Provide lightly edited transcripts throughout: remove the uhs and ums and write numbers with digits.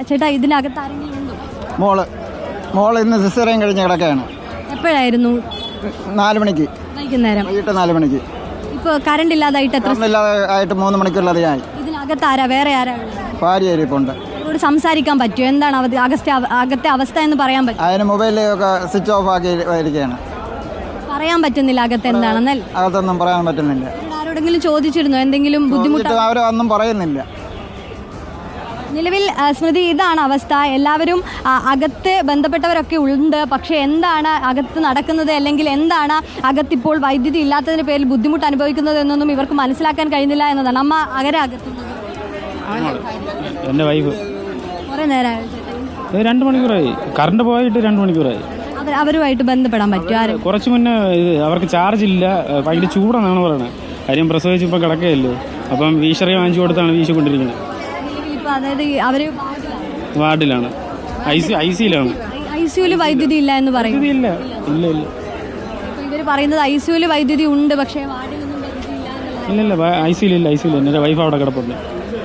ചേട്ടാ ഇതിനകത്ത് ആരെങ്കിലും ഉണ്ടോ? മോള് ഇന്ന് സിസേറിയൻ കഴിഞ്ഞ് കിടക്കുകയാണ്. എപ്പോഴായിരുന്നു? 4 മണിക്ക്, വൈകുന്നേരം. വൈകിട്ട് 4 മണിക്ക്. ഇപ്പോൾ കറണ്ട് ഇല്ലാതായിട്ട് എത്ര? ആയിട്ട് 3 മണിക്കൂറിലധികമായി. ഇതിനകത്ത് ആരാ, വേറെ ആരാ ഉള്ളത്? ഭാര്യ ഇരിപ്പുണ്ട്. അവരോട് സംസാരിക്കാൻ പറ്റുമോ? എന്താണ് അകത്തെ അവസ്ഥ എന്ന് പറയാൻ പറ്റും? അതിന് മൊബൈലൊക്കെ സ്വിച്ച് ഓഫ് ആക്കി ഇരിക്കുകയാണ്. പറയാൻ പറ്റുന്നില്ല അകത്ത് എന്താണെന്നല്ല. അകത്തൊന്നും പറയാൻ പറ്റുന്നില്ല. ആരോടെങ്കിലും ചോദിച്ചിരുന്നോ എന്തെങ്കിലും ബുദ്ധിമുട്ട്? അവരൊന്നും പറയുന്നില്ല. നിലവിൽ സ്മൃതി ഇതാണ് അവസ്ഥ. എല്ലാവരും അകത്ത് ബന്ധപ്പെട്ടവരൊക്കെ ഉണ്ട്. പക്ഷേ എന്താണ് അകത്ത് നടക്കുന്നത്, അല്ലെങ്കിൽ എന്താണ് അകത്തിപ്പോൾ വൈദ്യുതി ഇല്ലാത്തതിൻ്റെ പേരിൽ ബുദ്ധിമുട്ട് അനുഭവിക്കുന്നത് എന്നൊന്നും ഇവർക്ക് മനസ്സിലാക്കാൻ കഴിയുന്നില്ല എന്നതാണ്. അമ്മ അകത്തുന്നത് എൻ്റെ വൈഫ് കുറേ നേരമായി. 2 മണിക്കൂറായി. കറണ്ട് പോയിട്ട് 2 മണിക്കൂറായി. അവരുമായിട്ട് ബന്ധപ്പെടാൻ പറ്റും? കുറച്ച് മുന്നേ അവർക്ക് ചാർജ് ഇല്ല, ഭയങ്കര ചൂടാണെന്നാണ് പറയുന്നത്. കാര്യം പ്രസവിച്ച് ഇപ്പം കിടക്കുകയല്ലോ, അപ്പം വീശറി വാങ്ങിച്ചു കൊടുത്താണ് വീശിക്കൊണ്ടിരിക്കുന്നത്. അതായത് അവര് വാർഡിലാണ്, ഐസിയിലാണ്. ഐസിയുവിൽ വൈദ്യുതി ഇല്ല എന്ന് പറയും. ഇല്ല ഇല്ല ഇല്ല ഇവർ പറയുന്നത് ഐസിയുവിൽ വൈദ്യുതി ഉണ്ട്, പക്ഷേ വാർഡിലൊന്നും ഇല്ല. ഐസിയിലില്ല. എൻ്റെ വൈഫ് അവിടെ കിടപ്പുണ്ട്.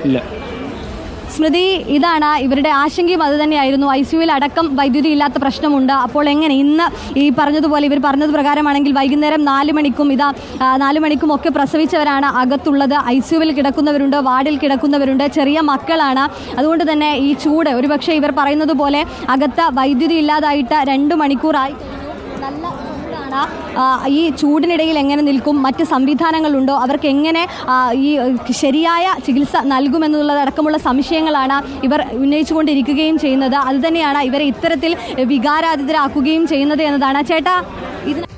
ഇല്ല. സ്മൃതി, ഇതാണ് ഇവരുടെ ആശങ്കയും അത് തന്നെയായിരുന്നു. ഐസിയുവിൽ അടക്കം വൈദ്യുതി ഇല്ലാത്ത പ്രശ്നമുണ്ട്. അപ്പോൾ എങ്ങനെ ഇന്ന് ഈ പറഞ്ഞതുപോലെ ഇവർ പറഞ്ഞത് പ്രകാരമാണെങ്കിൽ വൈകുന്നേരം 4 മണിക്കും 4 മണിക്കും ഒക്കെ പ്രസവിച്ചവരാണ് അകത്തുള്ളത്. ഐസിയുവിൽ കിടക്കുന്നവരുണ്ട്, വാർഡിൽ കിടക്കുന്നവരുണ്ട്, ചെറിയ മക്കളാണ്. അതുകൊണ്ട് തന്നെ ഈ ചൂട്, ഒരുപക്ഷെ ഇവർ പറയുന്നത് പോലെ അകത്ത് വൈദ്യുതി ഇല്ലാതായിട്ട് 2 മണിക്കൂറായി. നല്ല ചൂടാണ്. ഈ ചൂടിനിടയിൽ എങ്ങനെ നിൽക്കും? മറ്റ് സംവിധാനങ്ങളുണ്ടോ? അവർക്ക് എങ്ങനെ ഈ ശരിയായ ചികിത്സ നൽകുമെന്നുള്ളതടക്കമുള്ള സംശയങ്ങളാണ് ഇവർ ഉന്നയിച്ചുകൊണ്ടിരിക്കുകയും ചെയ്യുന്നത്. അതുതന്നെയാണ് ഇവരെ ഇത്തരത്തിൽ വികാരാധിതരാക്കുകയും ചെയ്യുന്നത് എന്നതാണ്. ചേട്ടാ, ഇതിന്